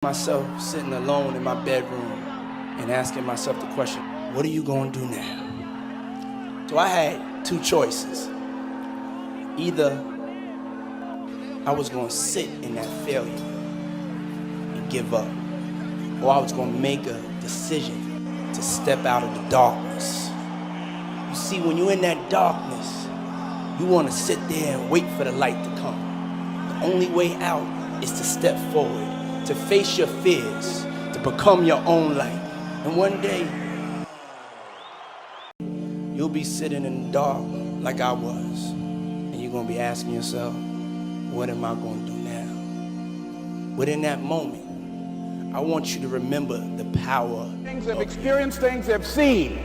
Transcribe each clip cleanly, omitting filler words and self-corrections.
Myself sitting alone in my bedroom and asking myself the question, what are you going to do now? So I had two choices. Either I was going to sit in that failure and give up, or I was going to make a decision to step out of the darkness. You see, when you're in that darkness, you want to sit there and wait for the light to come. The only way out is to step forward, to face your fears, to become your own light. And one day, you'll be sitting in the dark like I was, and you're going to be asking yourself, what am I going to do now? But in that moment, I want you to remember the power. Things they've experienced, things they've seen,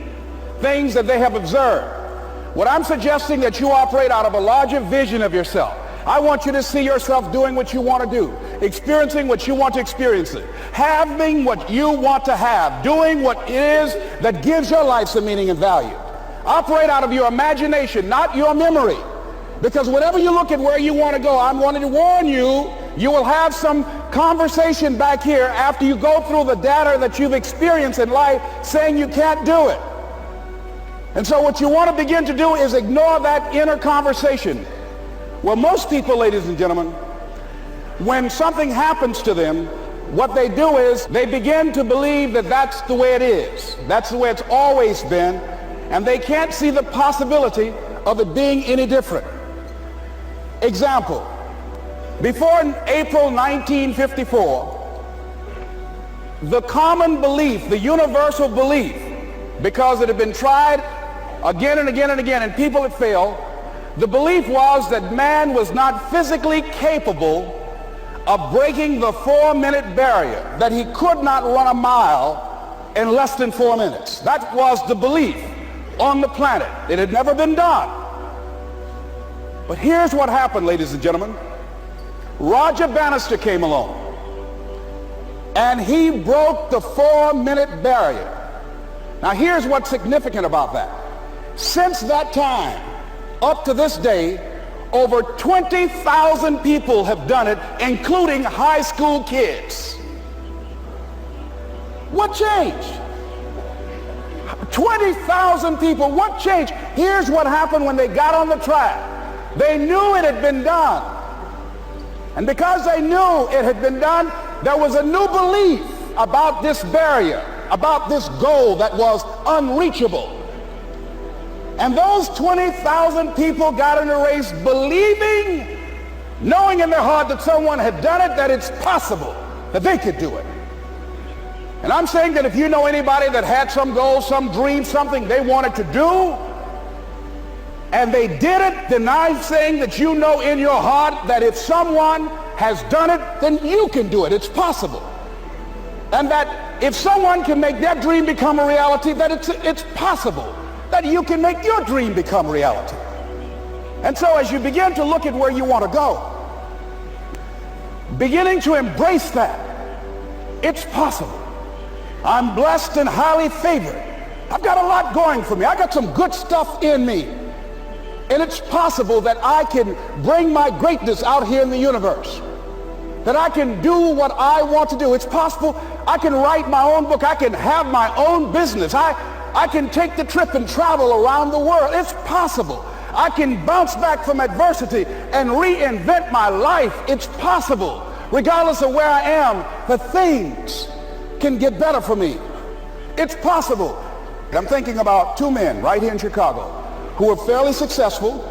things that they have observed. What I'm suggesting that you operate out of a larger vision of yourself. I want you to see yourself doing what you want to do, experiencing what you want to experience, having what you want to have, doing what it is that gives your life some meaning and value. Operate out of your imagination, not your memory. Because whenever you look at where you want to go, I'm wanting to warn you, you will have some conversation back here after you go through the data that you've experienced in life saying you can't do it. And so what you want to begin to do is ignore that inner conversation. Well, most people, ladies and gentlemen, when something happens to them, what they do is they begin to believe that that's the way it is. That's the way it's always been, and they can't see the possibility of it being any different. Example, before April 1954, the common belief, the universal belief, because it had been tried again and again and again, and people had failed, the belief was that man was not physically capable of breaking the 4-minute barrier, that he could not run a mile in less than 4 minutes. That was the belief on the planet. It had never been done. But here's what happened, ladies and gentlemen. Roger Bannister came along, and he broke the 4-minute barrier. Now here's what's significant about that. Since that time, up to this day, over 20,000 people have done it, including high school kids. What changed? 20,000 people, what changed? Here's what happened when they got on the track. They knew it had been done. And because they knew it had been done, there was a new belief about this barrier, about this goal that was unreachable. And those 20,000 people got in a race believing, knowing in their heart that someone had done it, that it's possible, that they could do it. And I'm saying that if you know anybody that had some goal, some dream, something they wanted to do, and they did it, then I'm saying that you know in your heart that if someone has done it, then you can do it. It's possible. And that if someone can make their dream become a reality, that it's possible that you can make your dream become reality. And so as you begin to look at where you want to go, beginning to embrace that, it's possible. I'm blessed and highly favored. I've got a lot going for me. I got some good stuff in me. And it's possible that I can bring my greatness out here in the universe. That I can do what I want to do. It's possible I can write my own book. I can have my own business. I can take the trip and travel around the world. It's possible. I can bounce back from adversity and reinvent my life. It's possible. Regardless of where I am, the things can get better for me. It's possible. I'm thinking about two men right here in Chicago who were fairly successful,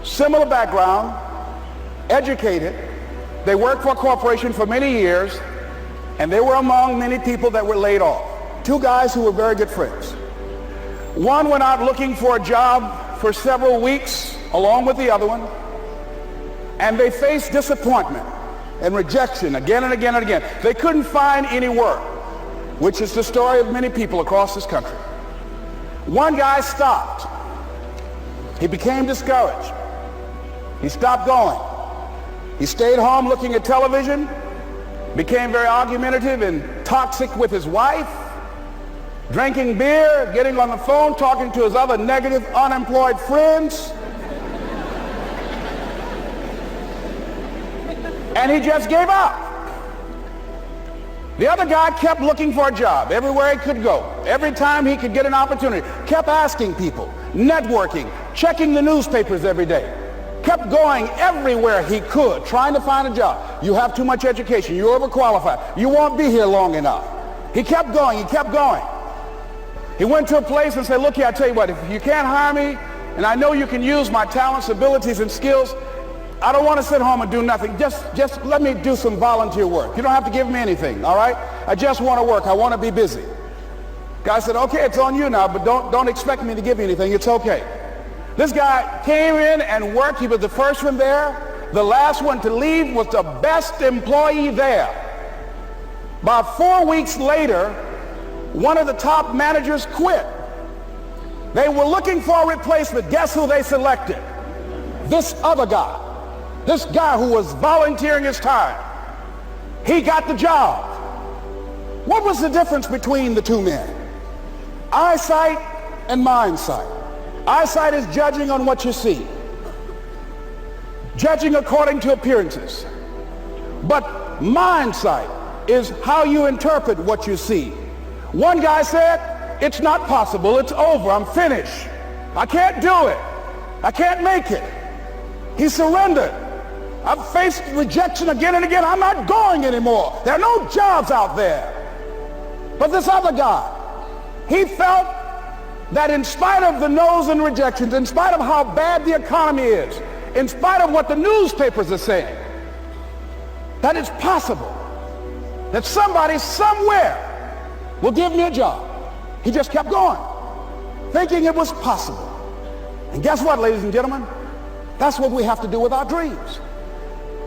similar background, educated. They worked for a corporation for many years, and they were among many people that were laid off. Two guys who were very good friends. One went out looking for a job for several weeks along with the other one, and they faced disappointment and rejection again and again and again. They couldn't find any work, which is the story of many people across this country. One guy stopped. He became discouraged. He stopped going. He stayed home looking at television, became very argumentative and toxic with his wife, drinking beer, getting on the phone, talking to his other negative, unemployed friends. And he just gave up. The other guy kept looking for a job everywhere he could go. Every time he could get an opportunity, kept asking people, networking, checking the newspapers every day. Kept going everywhere he could, trying to find a job. You have too much education. You're overqualified. You won't be here long enough. He kept going. He kept going. He went to a place and said, look here, I tell you what, if you can't hire me, and I know you can use my talents, abilities, and skills, I don't want to sit home and do nothing. Just let me do some volunteer work. You don't have to give me anything, all right? I just want to work. I want to be busy. Guy said, okay, it's on you now, but don't expect me to give you anything. It's okay. This guy came in and worked. He was the first one there. The last one to leave was the best employee there. About 4 weeks later, one of the top managers quit. They were looking for a replacement. Guess who they selected? This other guy. This guy who was volunteering his time. He got the job. What was the difference between the two men? Eyesight and mindsight. Eyesight is judging on what you see, judging according to appearances. But mindsight is how you interpret what you see. One guy said, it's not possible, it's over, I'm finished. I can't do it. I can't make it. He surrendered. I've faced rejection again and again. I'm not going anymore. There are no jobs out there. But this other guy, he felt that in spite of the no's and rejections, in spite of how bad the economy is, in spite of what the newspapers are saying, that it's possible that somebody somewhere will give me a job. He just kept going, thinking it was possible. And guess what, ladies and gentlemen? That's what we have to do with our dreams.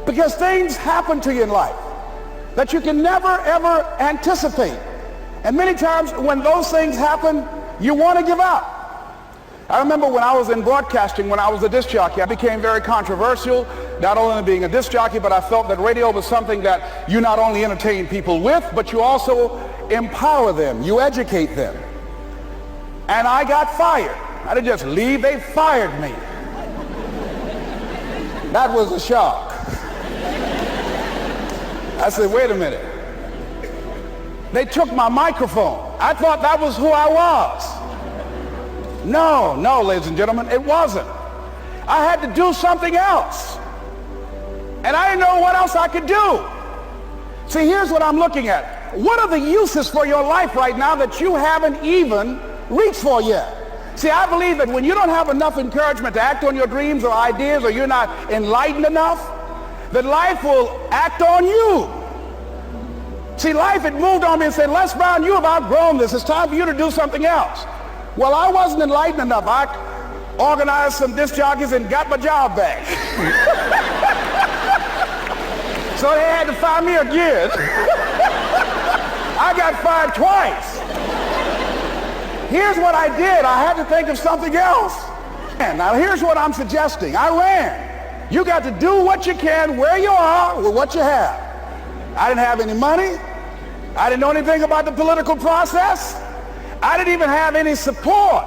Because things happen to you in life that you can never, ever anticipate. And many times when those things happen, you want to give up. I remember when I was in broadcasting, when I was a disc jockey, I became very controversial, not only being a disc jockey, but I felt that radio was something that you not only entertain people with, but you also empower them, you educate them. And I got fired. I didn't just leave, they fired me. That was a shock. I said, wait a minute. They took my microphone. I thought that was who I was. No, ladies and gentlemen, it wasn't. I had to do something else. And I didn't know what else I could do. See, here's what I'm looking at. What are the uses for your life right now that you haven't even reached for yet? See, I believe that when you don't have enough encouragement to act on your dreams or ideas, or you're not enlightened enough, that life will act on you. See, life had moved on me and said, Les Brown, you have outgrown this. It's time for you to do something else. Well, I wasn't enlightened enough. I organized some disc jockeys and got my job back. So they had to fire me again. I got fired twice. Here's what I did. I had to think of something else. And now here's what I'm suggesting. I ran. You got to do what you can where you are with what you have. I didn't have any money. I didn't know anything about the political process. I didn't even have any support.